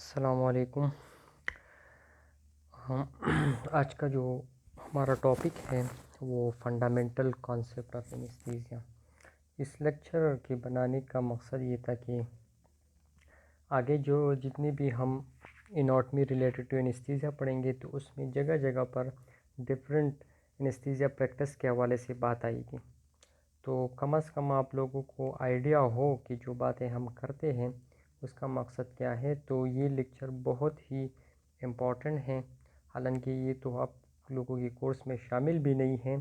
अस्सलामुअलैकुम। हम आज का जो हमारा टॉपिक है वो फंडामेंटल कॉन्सेप्ट ऑफ एनेस्थीसिया। इस लेक्चर के बनाने का मकसद ये था कि आगे जो जितनी भी हम एनाटॉमी रिलेटेड टू एनेस्थीसिया पढ़ेंगे तो उसमें जगह जगह पर डिफरेंट एनेस्थीसिया प्रैक्टिस के हवाले से बात आएगी। तो कम से कम आप लोगों को आइडिया हो कि जो बातें हम करते हैं उसका मकसद क्या है। तो ये लेक्चर बहुत ही इम्पोर्टेंट है। हालांकि ये तो आप लोगों के कोर्स में शामिल भी नहीं है,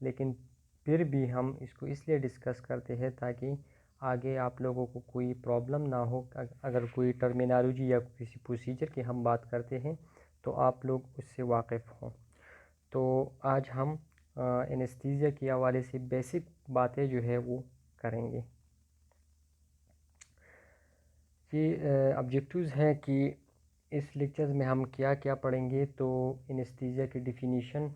लेकिन फिर भी हम इसको इसलिए डिस्कस करते हैं ताकि आगे आप लोगों को कोई प्रॉब्लम ना हो। अगर कोई टर्मिनोलॉजी या किसी प्रोसीजर की हम बात करते हैं तो आप लोग उससे वाकिफ़ हों। तो आज हम एनेस्थीसिया के हवाले से बेसिक बातें जो है वो करेंगे। ये ऑब्जेक्टिव्स हैं कि इस लेक्चर में हम क्या क्या पढ़ेंगे। तो एनेस्थीसिया की डिफिनीशन,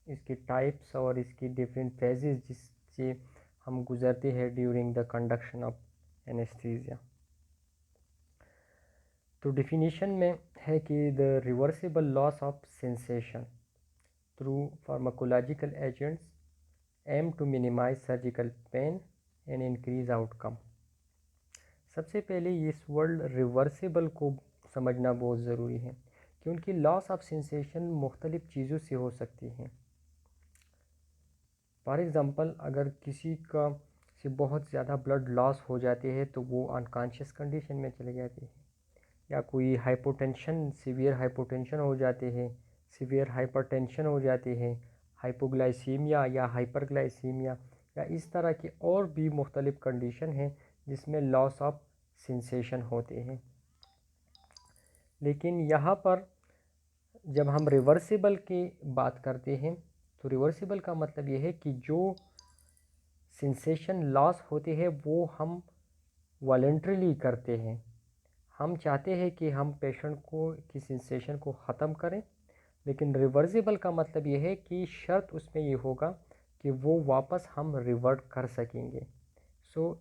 इसके टाइप्स और इसकी डिफरेंट फेजेस जिससे हम गुजरते हैं during the conduction of anaesthesia. तो डिफिनीशन में है कि the reversible loss of sensation through pharmacological agents aim to minimize surgical pain and increase outcome। सबसे पहले इस वर्ड रिवर्सिबल को समझना बहुत ज़रूरी है, क्योंकि लॉस ऑफ सेंसेशन मुख्तलिफ़ चीज़ों से हो सकती है। फॉर एग्ज़ाम्पल, अगर किसी का से बहुत ज़्यादा ब्लड लॉस हो जाते हैं तो वो अनकॉन्शियस कंडीशन में चले जाते हैं, या कोई हाइपोटेंशन, सीवियर हाइपोटेंशन हो जाते हैं, सीवियर हाइपरटेंशन हो जाते हैं, हाइपोग्लाइसीमिया या हाइपरग्लाइसीमिया, या इस तरह की और भी मुख्तलिफ़ कंडीशन हैं जिसमें लॉस ऑफ सेंसेशन होते हैं। लेकिन यहाँ पर जब हम रिवर्सिबल की बात करते हैं तो रिवर्सिबल का मतलब ये है कि जो सेंसेशन लॉस होते हैं वो हम वॉलंटरीली करते हैं। हम चाहते हैं कि हम पेशेंट को की सेंसेशन को ख़त्म करें, लेकिन रिवर्सिबल का मतलब ये है कि शर्त उसमें ये होगा कि वो वापस हम रिवर्ट कर सकेंगे। सो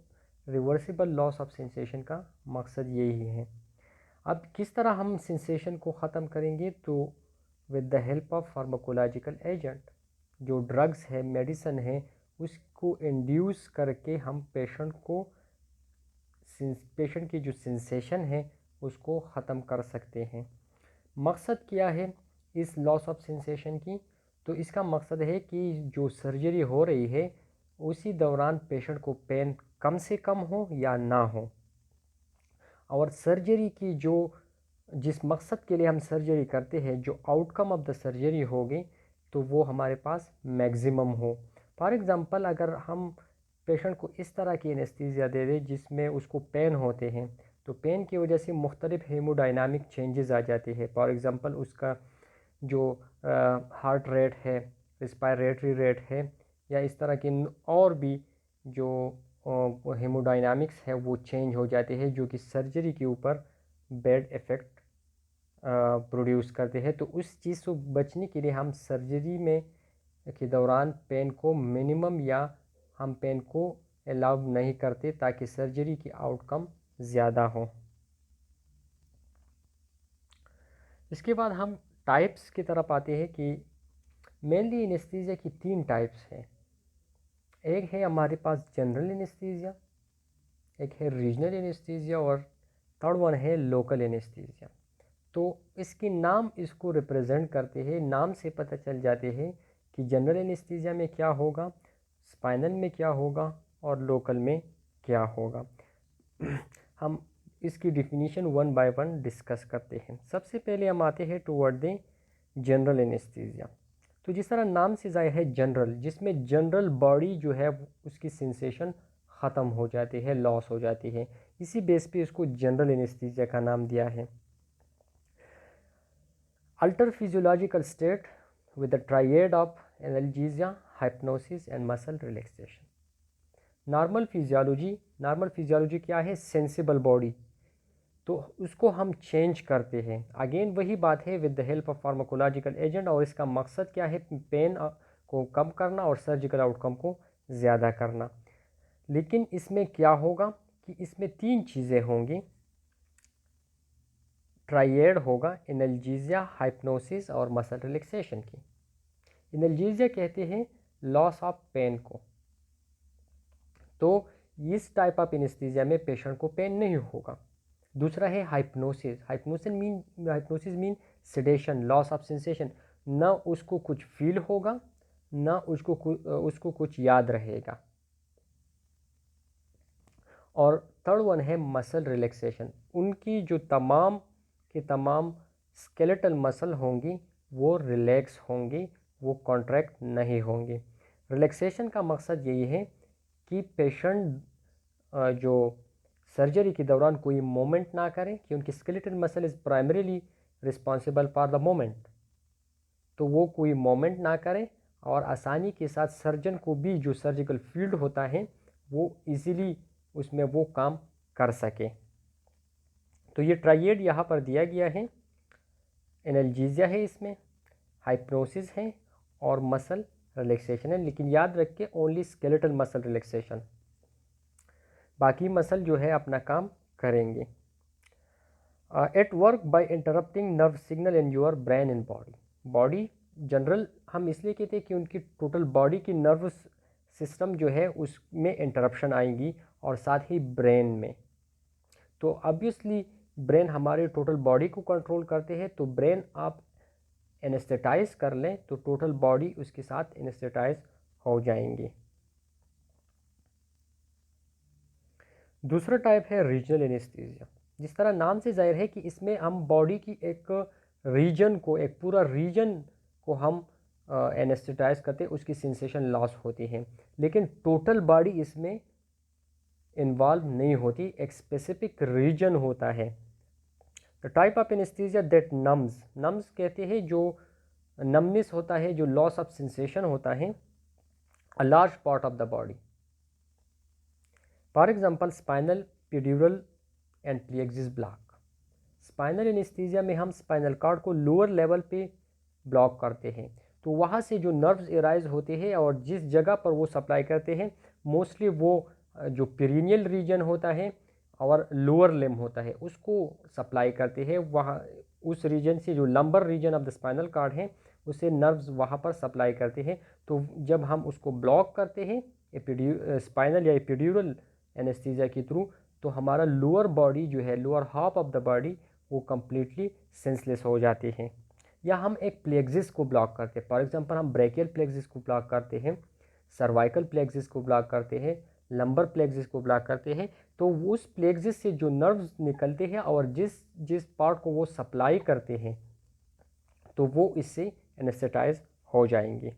रिवर्सिबल लॉस ऑफ सेंसेशन का मकसद यही है। अब किस तरह हम सेंसेशन को ख़त्म करेंगे? तो with the help of pharmacological agent, जो ड्रग्स है, मेडिसन है, उसको इंड्यूस करके हम पेशेंट की जो सेंसेशन है उसको ख़त्म कर सकते हैं। मकसद क्या है इस लॉस ऑफ सेंसेशन की? तो इसका मकसद है कि जो सर्जरी हो रही है उसी दौरान पेशेंट को पेन कम से कम हो या ना हो, और सर्जरी की जो जिस मकसद के लिए हम सर्जरी करते हैं, जो आउटकम ऑफ द सर्जरी होगी तो वो हमारे पास मैक्सिमम हो। फॉर एग्ज़ाम्पल, अगर हम पेशेंट को इस तरह की एनेस्थीसिया दे दें जिसमें उसको पेन होते हैं, तो पेन की वजह से मुख्तलिफ हेमोडाइनामिक चेंजेस आ जाते हैं। फॉर एग्ज़ाम्पल, उसका जो हार्ट रेट है, रिस्पायरेटरी रेट है, या इस तरह की और भी जो हेमोडाइनामिक्स है वो चेंज हो जाते हैं, जो कि सर्जरी के ऊपर बैड इफ़ेक्ट प्रोड्यूस करते हैं। तो उस चीज़ से बचने के लिए हम सर्जरी में के दौरान पेन को मिनिमम, या हम पेन को अलाउ नहीं करते ताकि सर्जरी की आउटकम ज़्यादा हो। इसके बाद हम टाइप्स की तरफ आते हैं कि मेनली एनेस्थीसिया की 3 टाइप्स हैं। एक है हमारे पास जनरल एनेस्थीसिया, एक है रीजनल एनेस्थीसिया, और थर्ड वन है लोकल एनेस्थीसिया। तो इसके नाम इसको रिप्रेजेंट करते हैं, नाम से पता चल जाते हैं कि जनरल एनेस्थीसिया में क्या होगा, स्पाइनल में क्या होगा, और लोकल में क्या होगा। हम इसकी definition one by one discuss करते हैं। सबसे पहले हम आते हैं टुवर्ड द जनरल एनेस्थीसिया। तो जिस तरह नाम से ज़ाहिर है जनरल, जिसमें जनरल बॉडी जो है उसकी सेंसेशन ख़त्म हो जाती है, लॉस हो जाती है, इसी बेस पे इसको जनरल एनेस्थीसिया का नाम दिया है। Alter physiological state with the triad of analgesia, हाइप्नोसिस and muscle relaxation. Normal physiology क्या है? Sensible body. तो उसको हम चेंज करते हैं। अगेन वही बात है, with the help of pharmacological agent, और इसका मकसद क्या है? पेन को कम करना और सर्जिकल आउटकम को ज़्यादा करना। लेकिन इसमें क्या होगा कि इसमें 3 चीज़ें होंगी। ट्राइएड होगा एनाल्जेसिया, हाइप्नोसिस और मसल रिलैक्सेशन की। एनाल्जेसिया कहते हैं लॉस ऑफ पेन को। तो इस टाइप ऑफ एनेस्थीसिया में पेशेंट को पेन नहीं होगा। दूसरा है hypnosis. Hypnosis mean sedation, loss of sensation. ना उसको कुछ फील होगा, ना उसको कुछ याद रहेगा। और थर्ड वन है मसल रिलैक्सेशन। उनकी जो तमाम के तमाम स्केलेटल मसल होंगी वो रिलैक्स होंगी, वो कॉन्ट्रैक्ट नहीं होंगी। रिलैक्सेशन का मकसद यही है कि पेशेंट जो सर्जरी के दौरान कोई मूवमेंट ना करे, कि उनकी skeletal muscle is primarily responsible for the movement, तो वो कोई मूवमेंट ना करे और आसानी के साथ सर्जन को भी जो सर्जिकल फील्ड होता है वो इजीली उसमें वो काम कर सके। तो ये ट्राइएड यहाँ पर दिया गया है। एनाल्जेसिया है, इसमें हाइप्नोसिस है और मसल रिलैक्सेशन है। लेकिन याद रखिए ओनली स्केलेटल मसल रिलैक्सेशन, बाकी मसल जो है अपना काम करेंगे। At work by interrupting nerve signal in your brain and body general हम इसलिए कहते हैं कि उनकी टोटल बॉडी की नर्व सिस्टम जो है उसमें इंटरप्शन आएंगी और साथ ही ब्रेन में। तो ऑब्वियसली ब्रेन हमारे टोटल बॉडी को कंट्रोल करते हैं, तो ब्रेन आप एनेस्थेटाइज कर लें तो टोटल बॉडी उसके साथ एनेस्थेटाइज हो जाएंगे। दूसरा टाइप है रीजनल एनेस्थीसिया। जिस तरह नाम से जाहिर है कि इसमें हम बॉडी की एक रीजन को, एक पूरा रीजन को हम एनेस्थेटाइज करते, उसकी सेंसेशन लॉस होती है, लेकिन टोटल बॉडी इसमें इन्वॉल्व नहीं होती, एक स्पेसिफिक रीजन होता है। The type of anaesthesia that nums कहते हैं जो नमनेस होता है, जो लॉस ऑफ सेंसेशन होता है a large part of the body. For example spinal, epidural and plexus block. Spinal anaesthesia में हम स्पाइनल कॉर्ड को लोअर लेवल पे ब्लॉक करते हैं, तो वहाँ से जो नर्व्स एराइज होते हैं और जिस जगह पर वो सप्लाई करते हैं मोस्टली वो जो पेरिनियल रीजन होता है और लोअर लिम्ब होता है उसको सप्लाई करते हैं। वहाँ उस रीजन से जो lumbar region of the spinal cord है उसे नर्व्स वहाँ पर सप्लाई करते हैं। तो जब हम उसको ब्लॉक करते हैं स्पाइनल या एपिड्यूरल एनेस्थीसिया के थ्रू, तो हमारा लोअर बॉडी जो है, lower half of the body वो कम्प्लीटली सेंसलेस हो जाते हैं। या हम एक प्लेक्सिस को ब्लॉक करते हैं, फॉर एग्जांपल हम ब्रेकियल प्लेक्सिस को ब्लॉक करते हैं, सर्वाइकल प्लेक्सिस को ब्लॉक करते हैं, लंबर प्लेक्सिस को ब्लॉक करते हैं, तो उस प्लेक्सिस से जो नर्व्स निकलते हैं और जिस जिस पार्ट को वो सप्लाई करते हैं तो वो इससे एनेस्थेटाइज हो जाएंगे।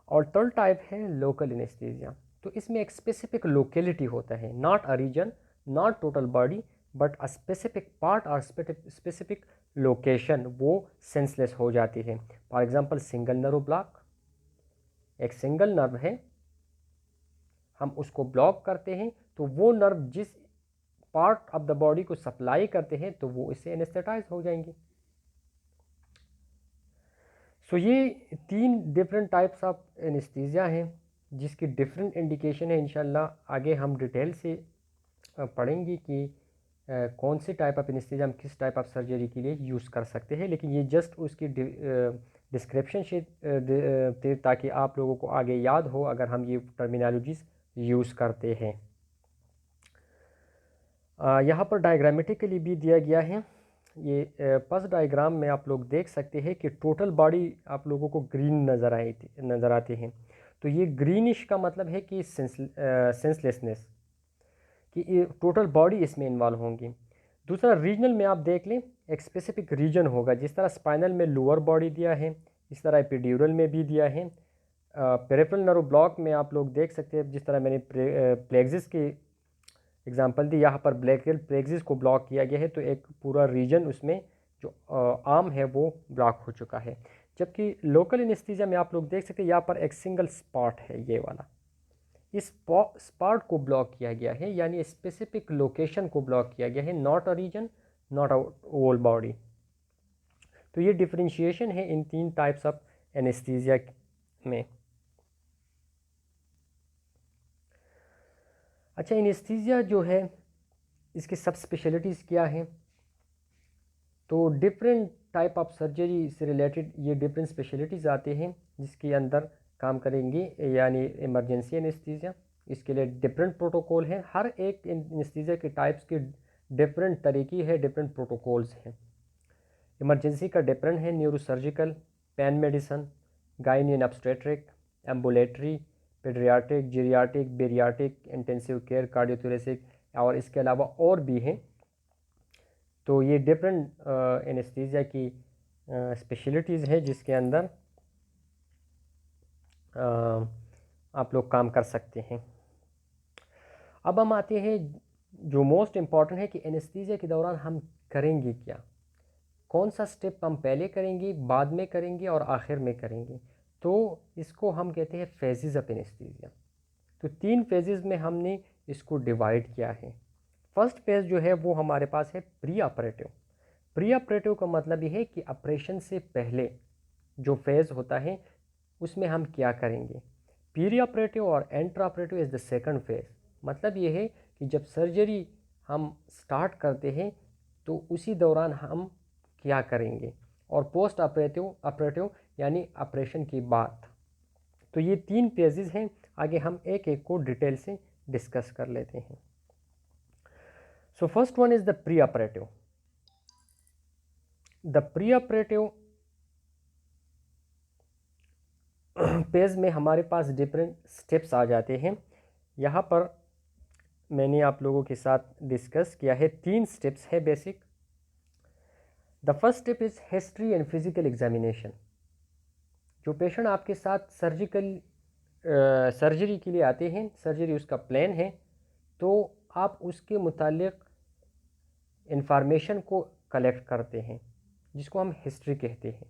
और थर्ड टाइप है लोकल एनेस्थीसिया। तो इसमें एक स्पेसिफिक लोकेलिटी होता है, not a region, not total body, but a specific part और स्पेसिफिक लोकेशन वो सेंसलेस हो जाती है। For example single nerve block, एक सिंगल नर्व है, हम उसको ब्लॉक करते हैं तो वो नर्व जिस पार्ट ऑफ द बॉडी को सप्लाई करते हैं तो वो इससे एनेस्थेटाइज हो जाएंगे। सो ये 3 डिफरेंट टाइप्स ऑफ एनेस्थीसिया हैं जिसकी डिफरेंट इंडिकेशन है। इंशाल्लाह आगे हम डिटेल से पढ़ेंगे कि कौन से टाइप ऑफ एनेस्थीसिया हम किस टाइप ऑफ सर्जरी के लिए यूज़ कर सकते हैं, लेकिन ये जस्ट उसकी डिस्क्रिप्शन शीट थे ताकि आप लोगों को आगे याद हो अगर हम ये टर्मिनोलॉजीज यूज़ करते हैं। यहाँ पर डायग्रामेटिकली भी दिया गया है। ये फर्स्ट डायग्राम में आप लोग देख सकते हैं कि टोटल बॉडी आप लोगों को ग्रीन नज़र आते हैं। तो ये ग्रीनिश का मतलब है कि सेंसलेसनेस, कि ये टोटल बॉडी इसमें इन्वॉल्व होंगी। दूसरा रीजनल में आप देख लें, एक स्पेसिफिक रीजन होगा, जिस तरह स्पाइनल में लोअर बॉडी दिया है इस तरह एपिड्यूरल में भी दिया है। पेरिफेरल नर्व ब्लॉक में आप लोग देख सकते हैं, जिस तरह मैंने प्लेक्सिस की एग्जांपल दी, यहाँ पर ब्रेकियल प्लेक्सिस को ब्लॉक किया गया है तो एक पूरा रीजन उसमें जो आर्म है वो ब्लॉक हो चुका है। जबकि लोकल एनेस्थीसिया में आप लोग देख सकते हैं यहाँ पर एक सिंगल स्पॉट है, ये वाला, इस स्पॉट को ब्लॉक किया गया है, यानी स्पेसिफिक लोकेशन को ब्लॉक किया गया है, not a region, not a whole body. तो ये डिफरेंशिएशन है इन 3 टाइप्स ऑफ एनेस्थीसिया में। अच्छा, एनेस्थीसिया जो है इसकी सब स्पेशलिटीज़ क्या हैं? तो डिफरेंट टाइप ऑफ सर्जरी से रिलेटेड ये डिफरेंट स्पेशलिटीज़ आते हैं जिसके अंदर काम करेंगी, यानी इमरजेंसी एनेस्थीसिया। इसके लिए डिफरेंट प्रोटोकॉल हैं, हर एक एनेस्थीसिया के टाइप्स के डिफरेंट तरीके हैं, डिफरेंट प्रोटोकॉल्स हैं। इमरजेंसी का डिफरेंट है neurosurgical, pain medicine, gynae and obstetric, ambulatory, paediatric, geriatric, bariatric, intensive care, cardiothoracic और इसके अलावा और भी हैं। तो ये डिफरेंट एनेस्थीसिया की स्पेशलिटीज़ हैं जिसके अंदर आप लोग काम कर सकते हैं। अब हम आते हैं जो मोस्ट इम्पॉर्टेंट है कि एनेस्थीसिया के दौरान हम करेंगे क्या, कौन सा स्टेप हम पहले करेंगे, बाद में करेंगे और आखिर में करेंगे। तो इसको हम कहते हैं फेजेस ऑफ एनेस्थीसिया। तो 3 फेजेस में हमने इसको डिवाइड किया है। फर्स्ट फेज़ जो है वो हमारे पास है प्री ऑपरेटिव। प्री ऑपरेटिव का मतलब ये है कि ऑपरेशन से पहले जो फेज़ होता है उसमें हम क्या करेंगे। पीरी ऑपरेटिव और intraoperative is the second phase. मतलब ये है कि जब सर्जरी हम स्टार्ट करते हैं तो उसी दौरान हम क्या करेंगे, और पोस्ट ऑपरेटिव यानी ऑपरेशन के बाद। तो ये 3 फेजेस हैं। आगे हम एक एक को डिटेल से डिस्कस कर लेते हैं। So first one is the pre operative. The pre operative phase में हमारे पास डिफरेंट स्टेप्स आ जाते हैं। यहाँ पर मैंने आप लोगों के साथ डिस्कस किया है, 3 स्टेप्स है basic. The first step is history and physical examination. जो पेशेंट आपके साथ सर्जरी के लिए आते हैं, सर्जरी उसका प्लान है, तो आप उसके मुतालिक इंफॉर्मेशन को कलेक्ट करते हैं जिसको हम हिस्ट्री कहते हैं,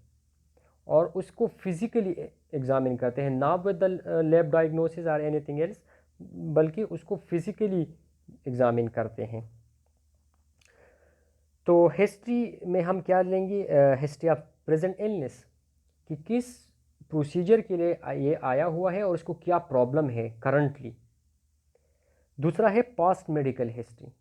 और उसको फिज़िकली एग्जामिन करते हैं, not with the lab diagnosis और एनीथिंग एल्स, बल्कि उसको फिज़िकली एग्जामिन करते हैं। तो हिस्ट्री में हम क्या लेंगे, हिस्ट्री ऑफ प्रेजेंट इलनेस, कि किस प्रोसीजर के लिए ये आया हुआ है और उसको क्या प्रॉब्लम है करंटली। दूसरा है past medical history.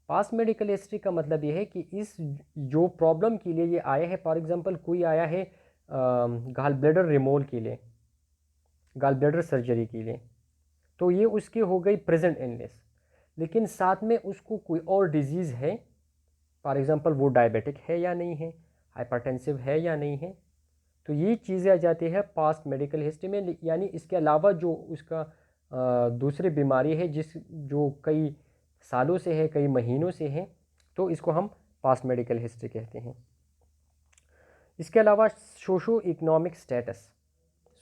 Past medical history का मतलब ये है कि इस जो प्रॉब्लम के लिए ये आया है, फॉर एग्जांपल कोई आया है गाल ब्लैडर रिमूवल के लिए, गाल ब्लैडर सर्जरी के लिए, तो ये उसकी हो गई प्रेजेंट इलनेस, लेकिन साथ में उसको कोई और डिजीज़ है, फॉर एग्जांपल वो डायबिटिक है या नहीं है, हाइपरटेंसिव है या नहीं है। तो ये चीज़ें आ जाती है पास्ट मेडिकल हिस्ट्री में। यानी इसके अलावा जो उसका दूसरी बीमारी है जो कई सालों से है, कई महीनों से है, तो इसको हम पास्ट मेडिकल हिस्ट्री कहते हैं। इसके अलावा socio economic status.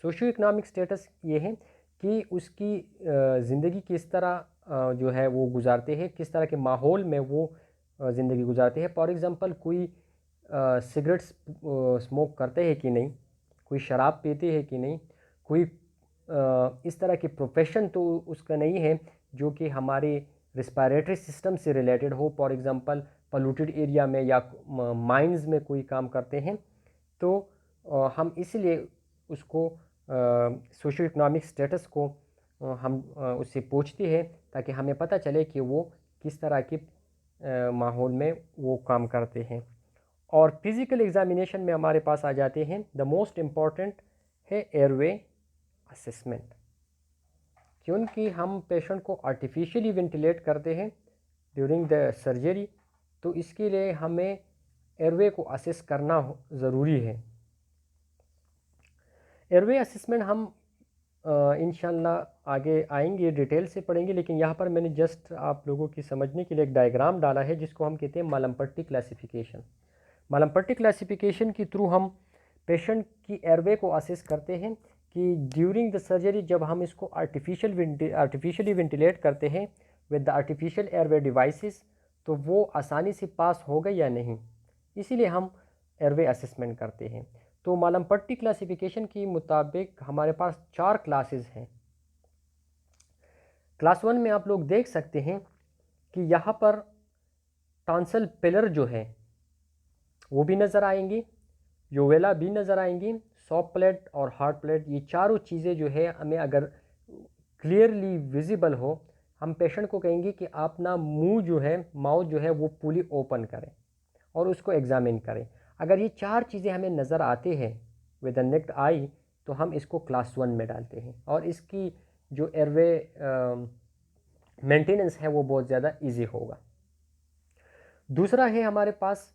Socio economic status ये है कि उसकी ज़िंदगी किस तरह जो है वो गुजारते हैं, किस तरह के माहौल में वो ज़िंदगी गुजारते हैं। फॉर एग्ज़ाम्पल कोई सिगरेट स्मोक करते हैं कि नहीं, कोई शराब पीते हैं कि नहीं, कोई इस तरह की प्रोफेशन तो उसका नहीं है जो कि हमारे रिस्पायरेटरी सिस्टम से रिलेटेड हो, फॉर एग्ज़ाम्पल पोल्यूटेड एरिया में या माइंस में कोई काम करते हैं, तो हम इसलिए उसको सोशो इकनॉमिक स्टेटस को हम उससे पूछते हैं ताकि हमें पता चले कि वो किस तरह के माहौल में वो काम करते हैं। और फिज़िकल एग्ज़ामिनेशन में हमारे पास आ जाते हैं, द मोस्ट इम्पॉर्टेंट है एयरवे असेसमेंट। क्योंकि हम पेशेंट को आर्टिफिशियली वेंटिलेट करते हैं ड्यूरिंग द सर्जरी, तो इसके लिए हमें एयरवे को असेस करना ज़रूरी है। एयरवे असेसमेंट हम इंशाल्लाह आगे आएंगे, डिटेल से पढ़ेंगे, लेकिन यहाँ पर मैंने जस्ट आप लोगों की समझने के लिए एक डायग्राम डाला है जिसको हम कहते हैं मलमपट्टी क्लासिफिकेशन। मलमपट्टी क्लासिफिकेशन के थ्रू हम पेशेंट की एयरवे को असेस करते हैं कि ड्यूरिंग द सर्जरी जब हम इसको आर्टिफिशियली वेंटिलेट करते हैं with the artificial airway devices, तो वो आसानी से पास होगा या नहीं, इसीलिए हम एयरवे असेसमेंट करते हैं। तो मलमपट्टी क्लासिफिकेशन के मुताबिक हमारे पास 4 क्लासेस हैं। क्लास 1 में आप लोग देख सकते हैं कि यहाँ पर टॉन्सिल पिलर जो है वो भी नज़र आएंगी, यूवेला भी नज़र आएंगी, सॉफ्ट प्लेट और हार्ड प्लेट, ये चारों चीज़ें जो है हमें अगर क्लियरली विजिबल हो, हम पेशेंट को कहेंगे कि आप ना मुंह जो है, माउथ जो है वो पूरी ओपन करें, और उसको एग्ज़ामिन करें। अगर ये 4 चीज़ें हमें नज़र आते हैं विद द नेक्ड आई, तो हम इसको क्लास 1 में डालते हैं और इसकी जो एयरवे मेंटेनेंस है वो बहुत ज़्यादा इजी होगा। दूसरा है हमारे पास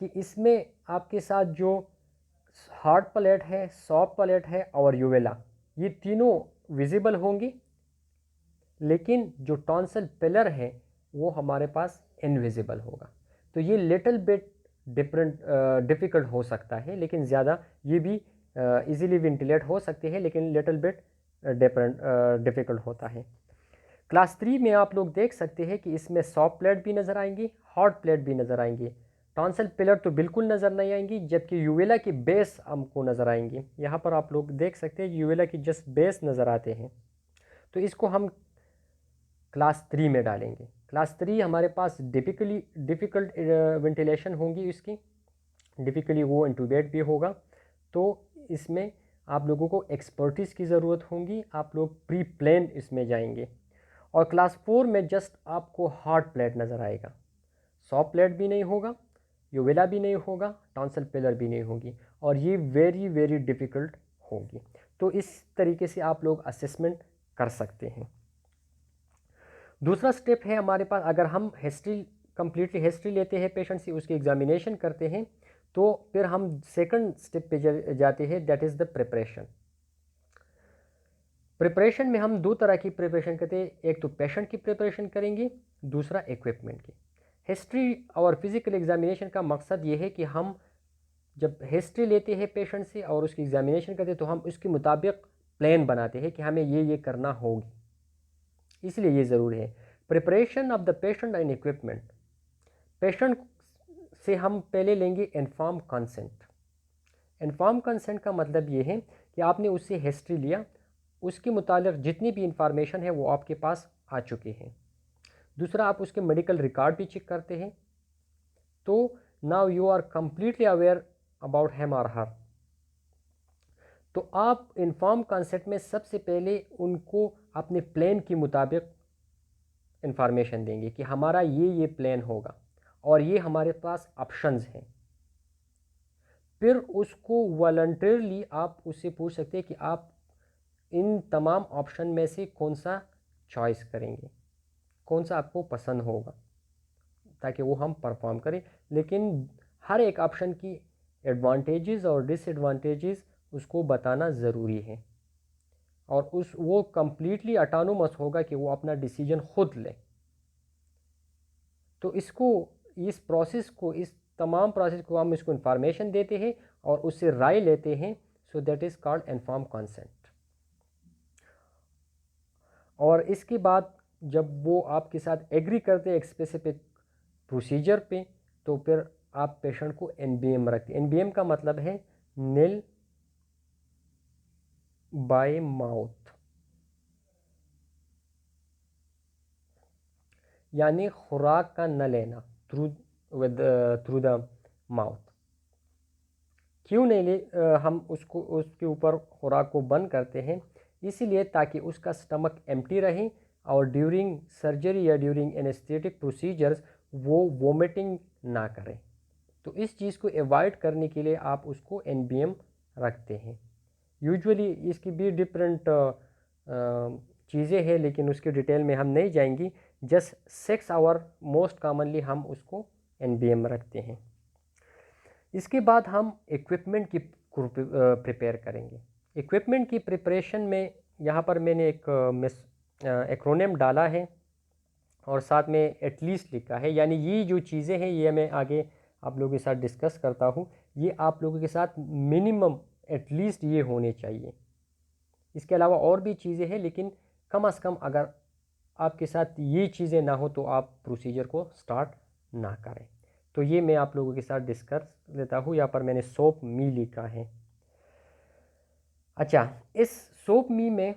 कि इसमें आपके साथ जो हार्ड प्लेट है, सॉफ्ट प्लेट है और यूवेला, ये तीनों विजिबल होंगी, लेकिन जो टॉन्सिल पिलर है वो हमारे पास इनविजिबल होगा। तो ये लिटिल बिट डिफ़िकल्ट हो सकता है, लेकिन ज़्यादा ये भी इजीली वेंटिलेट हो सकते हैं, लेकिन लिटिल बिट डिफ़िकल्ट होता है। क्लास 3 में आप लोग देख सकते हैं कि इसमें सॉफ्ट प्लेट भी नज़र आएंगी, हार्ड प्लेट भी नज़र आएंगी। टॉन्सिल पिलर तो बिल्कुल नज़र नहीं आएंगी, जबकि यूवेला की बेस हमको नज़र आएंगी। यहाँ पर आप लोग देख सकते हैं यूवेला की जस्ट बेस नज़र आते हैं, तो इसको हम क्लास 3 में डालेंगे। क्लास 3 हमारे पास डिफ़िकल्ट वेंटिलेशन होंगी, इसकी डिफ़िकल्टली वो इंटूबेट भी होगा, तो इसमें आप लोगों को एक्सपर्टीज़ की ज़रूरत होगी, आप लोग प्री प्लान इसमें जाएंगे। और क्लास 4 में जस्ट आपको हार्ड प्लेट नज़र आएगा, सॉफ्ट प्लेट भी नहीं होगा, यूवेला भी नहीं होगा, टॉन्सिल पिलर भी नहीं होगी, और ये वेरी वेरी डिफ़िकल्ट होगी। तो इस तरीके से आप लोग असेसमेंट कर सकते हैं। दूसरा स्टेप है हमारे पास, अगर हम कंप्लीटली हिस्ट्री लेते हैं पेशेंट से, उसकी एग्जामिनेशन करते हैं, तो फिर हम सेकंड स्टेप पे जाते हैं, that is the preparation. Preparation में हम 2 तरह की प्रिपरेशन करते हैं, एक तो पेशेंट की प्रिपरेशन करेंगे, दूसरा इक्विपमेंट की। हिस्ट्री और फिजिकल एग्जामिनेशन का मकसद ये है कि हम जब हिस्ट्री लेते हैं पेशेंट से और उसकी एग्जामिनेशन करते हैं, तो हम उसके मुताबिक प्लान बनाते हैं कि हमें ये करना होगी, इसलिए ये ज़रूरी है। Preparation of the patient and equipment, patient से हम पहले लेंगे इन्फॉर्म कंसेंट। इन्फॉर्म कंसेंट का मतलब ये है कि आपने उससे हिस्ट्री लिया, उसके मुतालिक जितनी भी इंफॉर्मेशन है वो आपके पास आ चुकी है। दूसरा, आप उसके मेडिकल रिकॉर्ड भी चेक करते हैं, तो now you are completely aware about him और हर। तो आप इन्फॉर्म कंसेंट में सबसे पहले उनको अपने प्लान के मुताबिक इंफॉर्मेशन देंगे कि हमारा ये प्लान होगा और ये हमारे पास ऑप्शंस हैं। फिर उसको वॉलंटरली आप उससे पूछ सकते हैं कि आप इन तमाम ऑप्शन में से कौन सा चॉइस करेंगे, कौन सा आपको पसंद होगा, ताकि वो हम परफॉर्म करें। लेकिन हर एक ऑप्शन की एडवांटेजेस और डिसएडवांटेजेस उसको बताना ज़रूरी है, और वो कम्प्लीटली ऑटोनोमस होगा कि वो अपना डिसीजन खुद ले। तो इस तमाम प्रोसेस को हम इसको इंफॉर्मेशन देते हैं और उससे राय लेते हैं, so that is called inform consent. और इसके बाद जब वो आपके साथ एग्री करते हैं एक स्पेसिफिक प्रोसीजर पे, तो फिर आप पेशेंट को एनबीएम रखते हैं। एनबीएम का मतलब है नील बाय माउथ, यानी खुराक का न लेना थ्रू द माउथ। क्यों नहीं हम उसके ऊपर खुराक को बंद करते हैं, इसीलिए ताकि उसका स्टमक एम्प्टी रहे और ड्यूरिंग सर्जरी या ड्यूरिंग एनेस्थेटिक प्रोसीजर्स वो वोमिटिंग ना करें। तो इस चीज़ को अवॉइड करने के लिए आप उसको एनबीएम रखते हैं। यूजुअली इसकी भी डिफरेंट चीज़ें हैं, लेकिन उसके डिटेल में हम नहीं जाएंगी। जस्ट 6 आवर मोस्ट कॉमनली हम उसको एनबीएम रखते हैं। इसके बाद हम इक्विपमेंट की प्रिपेयर करेंगे। इक्विपमेंट की प्रिपरेशन में यहाँ पर मैंने एक एक्रोनिम डाला है और साथ में एटलीस्ट लिखा है, यानी ये जो चीज़ें हैं ये मैं आगे आप लोगों के साथ डिस्कस करता हूँ। ये आप लोगों के साथ मिनिमम एटलीस्ट ये होने चाहिए। इसके अलावा और भी चीज़ें हैं, लेकिन कम से कम अगर आपके साथ ये चीज़ें ना हो तो आप प्रोसीजर को स्टार्ट ना करें। तो ये मैं आप लोगों के साथ डिस्कस लेता हूँ। यहाँ पर मैंने सोप मी लिखा है। अच्छा, इस सोप मी में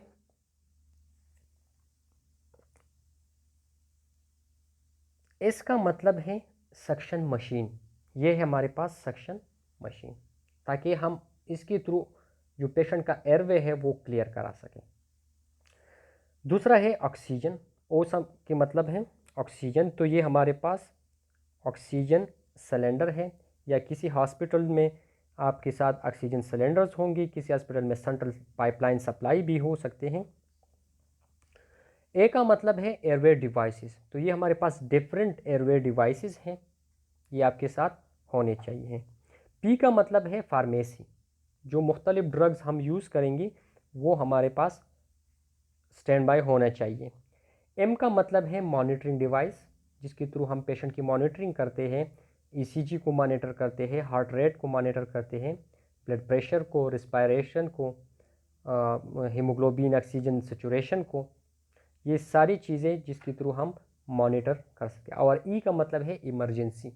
इसका मतलब है सक्शन मशीन। ये है हमारे पास सक्शन मशीन, ताकि हम इसके थ्रू जो पेशेंट का एयरवे है वो क्लियर करा सकें। दूसरा है ऑक्सीजन। ओ सब के मतलब है ऑक्सीजन, तो ये हमारे पास ऑक्सीजन सिलेंडर है, या किसी हॉस्पिटल में आपके साथ ऑक्सीजन सिलेंडर्स होंगे, किसी हॉस्पिटल में सेंट्रल पाइपलाइन सप्लाई भी हो सकते हैं। ए का मतलब है एयरवे डिवाइसेस, तो ये हमारे पास डिफरेंट एयरवे डिवाइसेस हैं, ये आपके साथ होने चाहिए। पी का मतलब है फार्मेसी, जो मुख्तलिफ ड्रग्स हम यूज़ करेंगे वो हमारे पास स्टैंड बाय होना चाहिए। एम का मतलब है मॉनिटरिंग डिवाइस, जिसके थ्रू हम पेशेंट की मॉनिटरिंग करते हैं, ईसीजी को मॉनिटर करते हैं, हार्ट रेट को मॉनिटर करते हैं, ब्लड प्रेशर को, रिस्पायरेशन को, हीमोग्लोबिन ऑक्सीजन सेचुरेशन को, ये सारी चीज़ें जिसके थ्रू हम मॉनिटर कर सकते हैं। और ई का मतलब है emergency,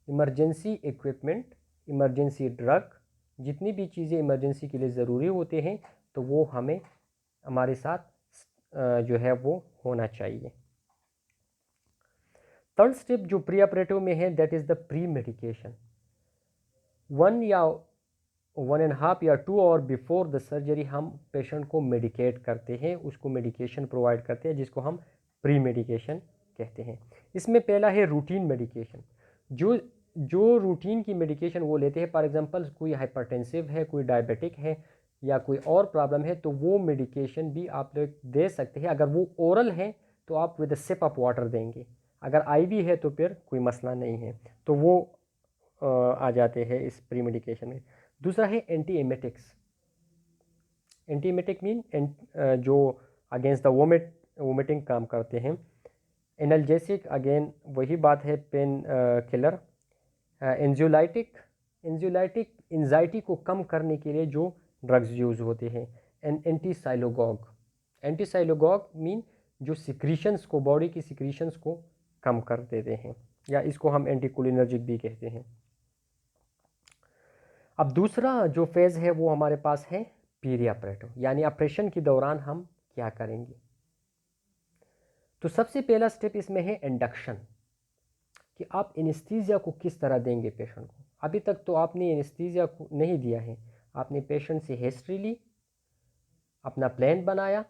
emergency equipment, emergency drug, जितनी भी चीज़ें इमरजेंसी के लिए ज़रूरी होते हैं तो वो हमें हमारे साथ जो है वो होना चाहिए। थर्ड स्टेप जो प्री ऑपरेटिव में है that is the pre medication. 1.5 या 2 आवर बिफोर द सर्जरी हम पेशेंट को मेडिकेट करते हैं, उसको मेडिकेशन प्रोवाइड करते हैं, जिसको हम प्री मेडिकेशन कहते हैं। इसमें पहला है रूटीन मेडिकेशन, जो रूटीन की मेडिकेशन वो लेते हैं। फॉर एग्जांपल कोई हाइपरटेंसिव है, कोई डायबिटिक है या कोई और प्रॉब्लम है, तो वो मेडिकेशन भी आप लोग दे सकते हैं। अगर वो ओरल है तो आप with a sip of water देंगे, अगर आईवी है तो फिर कोई मसला नहीं है, तो वो आ जाते हैं इस प्री मेडिकेशन में। दूसरा है anti emetics. Anti emetic mean जो अगेंस्ट द वोमिटिंग काम करते हैं। एनाल्जेसिक अगेन वही बात है, पेन किलर। एंजियोलाइटिक एंजाइटी को कम करने के लिए जो ड्रग्स यूज़ होते हैं। एंड एंटीसाइलोगॉग मीन जो सिक्रीशंस को, बॉडी की सिक्रीशंस को कम कर देते हैं, या इसको हम एंटीकोलिनर्जिक भी कहते हैं। अब दूसरा जो फेज़ है वो हमारे पास है पीरी ऑपरेटिव, यानी ऑपरेशन के दौरान हम क्या करेंगे। तो सबसे पहला स्टेप इसमें है इंडक्शन, कि आप एनेस्थीसिया को किस तरह देंगे पेशेंट को। अभी तक तो आपने एनेस्थीसिया को नहीं दिया है, आपने पेशेंट से हिस्ट्री ली, अपना प्लान बनाया,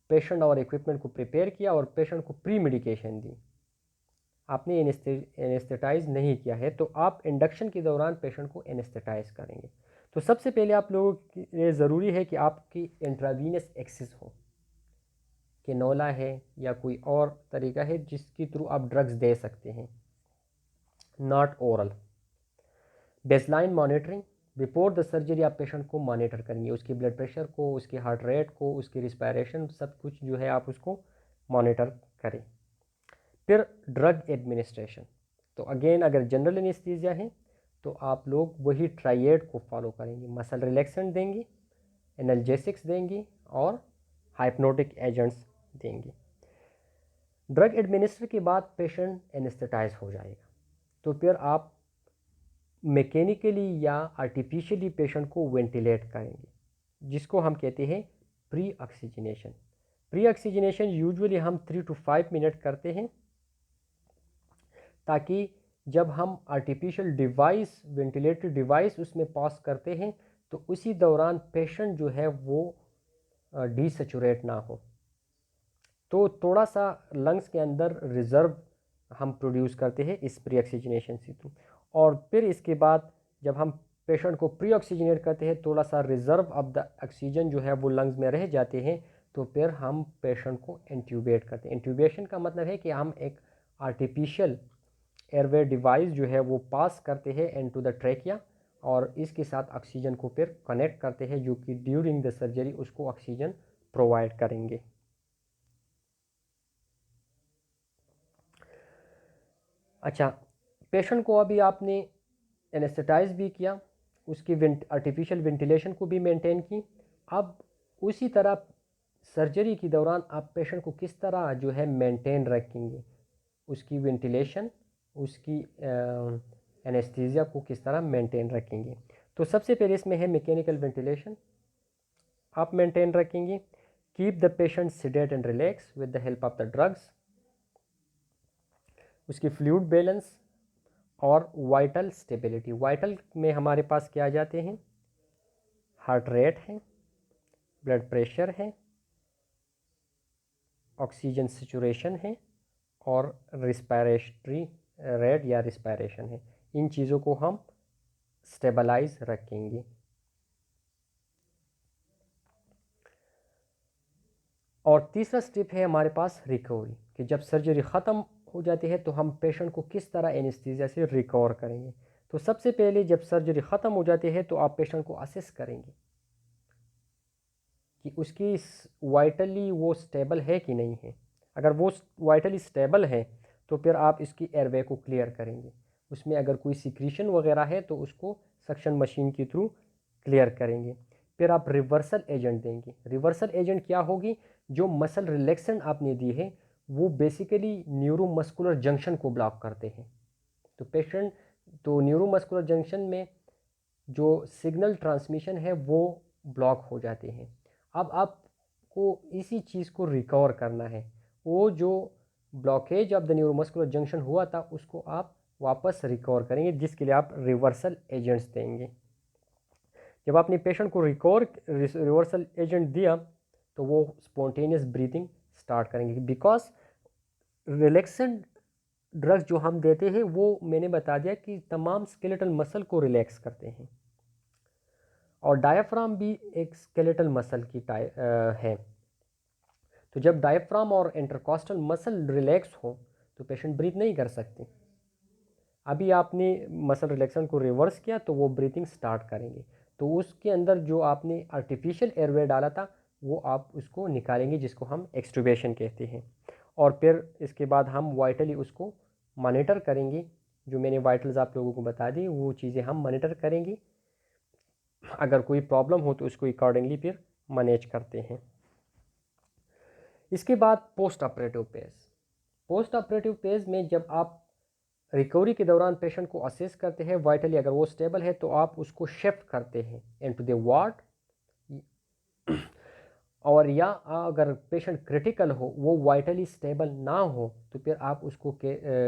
पेशेंट और इक्विपमेंट को प्रिपेयर किया और पेशेंट को प्री मेडिकेशन दी, आपने एनेस्थेटाइज नहीं किया है। तो आप इंडक्शन के दौरान पेशेंट को एनेस्थेटाइज करेंगे। तो सबसे पहले आप लोगों के लिए ज़रूरी है कि आपकी इंट्रावीनस एक्सेस हो, कैनोला है या कोई और तरीका है जिसके थ्रू आप ड्रग्स दे सकते हैं, not oral. Baseline monitoring, before the surgery आप पेशेंट को मॉनिटर करेंगे, उसकी ब्लड प्रेशर को, उसकी हार्ट रेट को, उसकी रिस्पायरेशन, सब कुछ जो है आप उसको मॉनिटर करें। फिर ड्रग एडमिनिस्ट्रेशन, तो अगेन अगर जनरल एनेस्थीसिया है तो आप लोग वही ट्राइएड को फॉलो करेंगे, मसल रिलैक्सेंट देंगे, एनाल्जेसिक्स देंगे और हाइप्नोटिक एजेंट्स देंगे। ड्रग एडमिनिस्टर के बाद पेशेंट एनेस्थेटाइज हो जाएगा, तो फिर आप मैकेनिकली या आर्टिफिशियली पेशेंट को वेंटिलेट करेंगे, जिसको हम कहते हैं pre oxygenation. Pre oxygenation usually हम 3 to 5 मिनट करते हैं, ताकि जब हम आर्टिफिशियल डिवाइस, वेंटिलेटर डिवाइस उसमें पास करते हैं तो उसी दौरान पेशेंट जो है वो डीसेचुरेट ना हो, तो थोड़ा सा लंग्स के अंदर रिज़र्व हम प्रोड्यूस करते हैं इस प्री ऑक्सीजनेशन से थ्रू। और फिर इसके बाद जब हम पेशेंट को प्री ऑक्सीजनेट करते हैं, थोड़ा सा रिज़र्व ऑफ द ऑक्सीजन जो है वो लंग्स में रह जाते हैं, तो फिर हम पेशेंट को इंट्यूबेट करते हैं। इंट्यूबेशन का मतलब है कि हम एक आर्टिफिशियल एयरवे डिवाइस जो है वो पास करते हैं इनटू द ट्रैकिया, और इसके साथ ऑक्सीजन को फिर कनेक्ट करते हैं, जो कि ड्यूरिंग द सर्जरी उसको ऑक्सीजन प्रोवाइड करेंगे। अच्छा, पेशेंट को अभी आपने एनेस्थेटाइज भी किया, उसकी आर्टिफिशियल वेंटिलेशन को भी मेंटेन की। अब उसी तरह सर्जरी के दौरान आप पेशेंट को किस तरह जो है मेंटेन रखेंगे, उसकी वेंटिलेशन, उसकी एनेस्थीसिया को किस तरह मेंटेन रखेंगे। तो सबसे पहले इसमें है मैकेनिकल वेंटिलेशन, आप मेंटेन रखेंगे। Keep the patient sedate and relax with the help of the drugs. उसकी फ्लूइड बैलेंस और वाइटल स्टेबिलिटी। वाइटल में हमारे पास क्या आ जाते हैं, हार्ट रेट है, ब्लड प्रेशर है, ऑक्सीजन सेचुरेशन है और रिस्पायरेटरी रेट या रिस्पायरेशन है। इन चीज़ों को हम स्टेबलाइज रखेंगे। और तीसरा स्टेप है हमारे पास रिकवरी, कि जब सर्जरी ख़त्म हो जाती है तो हम पेशेंट को किस तरह एनेस्थीसिया से रिकवर करेंगे। तो सबसे पहले जब सर्जरी ख़त्म हो जाती है तो आप पेशेंट को असेस करेंगे कि उसकी वाइटली वो स्टेबल है कि नहीं है। अगर वो वाइटली स्टेबल है तो फिर आप इसकी एयरवे को क्लियर करेंगे। उसमें अगर कोई सिक्रीशन वगैरह है तो उसको सक्शन मशीन के थ्रू क्लियर करेंगे। फिर आप रिवर्सल एजेंट देंगे। रिवर्सल एजेंट क्या होगी, जो मसल रिलैक्सेंट आपने दी है वो बेसिकली न्यूरोमस्कुलर जंक्शन को ब्लॉक करते हैं। तो न्यूरोमस्कुलर जंक्शन में जो सिग्नल ट्रांसमिशन है वो ब्लॉक हो जाते हैं। अब आपको इसी चीज़ को रिकवर करना है। वो जो blockage of the neuromuscular junction हुआ था उसको आप वापस रिकवर करेंगे, जिसके लिए आप रिवर्सल एजेंट्स देंगे। जब आपने पेशेंट को रिवर्सल एजेंट दिया तो वो स्पॉन्टेनियस ब्रीथिंग स्टार्ट करेंगे, बिकॉज रिलैक्सेंट ड्रग्स जो हम देते हैं वो मैंने बता दिया कि तमाम स्केलेटल मसल को रिलैक्स करते हैं। और डायाफ्राम भी एक स्केलेटल मसल की है। तो जब डायाफ्राम और इंटरकॉस्टल मसल रिलैक्स हो तो पेशेंट ब्रीथ नहीं कर सकते। अभी आपने मसल रिलैक्सन को रिवर्स किया तो वो ब्रीथिंग स्टार्ट करेंगे। तो उसके अंदर जो आपने आर्टिफिशियल एयरवे डाला था वो आप उसको निकालेंगे, जिसको हम एक्सट्यूबेशन कहते हैं। और फिर इसके बाद हम वाइटली उसको मॉनिटर करेंगे। जो मैंने वाइटल्स आप लोगों को बता दी वो चीज़ें हम मॉनिटर करेंगे। अगर कोई प्रॉब्लम हो तो उसको अकॉर्डिंगली फिर मैनेज करते हैं। इसके बाद post operative phase. Post operative phase में जब आप रिकवरी के दौरान पेशेंट को असेस करते हैं, वाइटली अगर वो स्टेबल है तो आप उसको शिफ्ट करते हैं इनटू द वार्ड। और या अगर पेशेंट क्रिटिकल हो, वो वाइटली स्टेबल ना हो, तो फिर आप उसको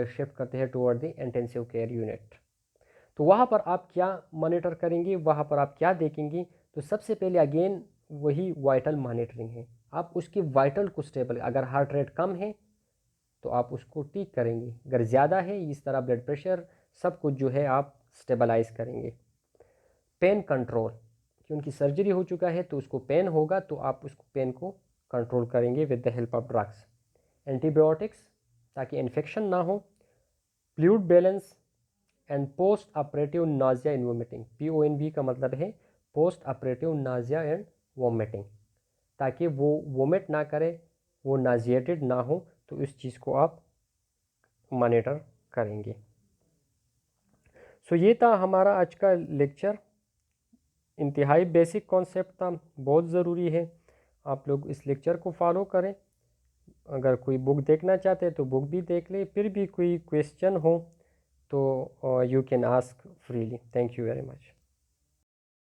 शिफ्ट करते हैं toward the intensive care unit. तो वहाँ पर आप क्या मॉनिटर करेंगे, वहाँ पर आप क्या देखेंगे। तो सबसे पहले अगेन वही वाइटल मॉनिटरिंग है। आप उसकी वाइटल को स्टेबल, अगर हार्ट रेट कम है तो आप उसको ठीक करेंगे, अगर ज़्यादा है इस तरह ब्लड प्रेशर सब कुछ जो है आप स्टेबलाइज करेंगे। पेन कंट्रोल, क्योंकि सर्जरी हो चुका है तो उसको पेन होगा, तो आप उसको पेन को कंट्रोल करेंगे with the help of drugs. Antibiotics ताकि इन्फेक्शन ना हो। Fluid balance and post operative Nazia and vomiting. PONV का मतलब है post operative Nazia and vomiting, ताकि वो वोमिट ना करे, वो नाजिएटेड ना हो। तो इस चीज़ को आप मॉनिटर करेंगे। सो ये था हमारा आज का लेक्चर। इंतहाई बेसिक कॉन्सेप्ट था, बहुत ज़रूरी है आप लोग इस लेक्चर को फॉलो करें। अगर कोई बुक देखना चाहते हैं तो बुक भी देख लें। फिर भी कोई क्वेश्चन हो तो you can ask freely. Thank you very much.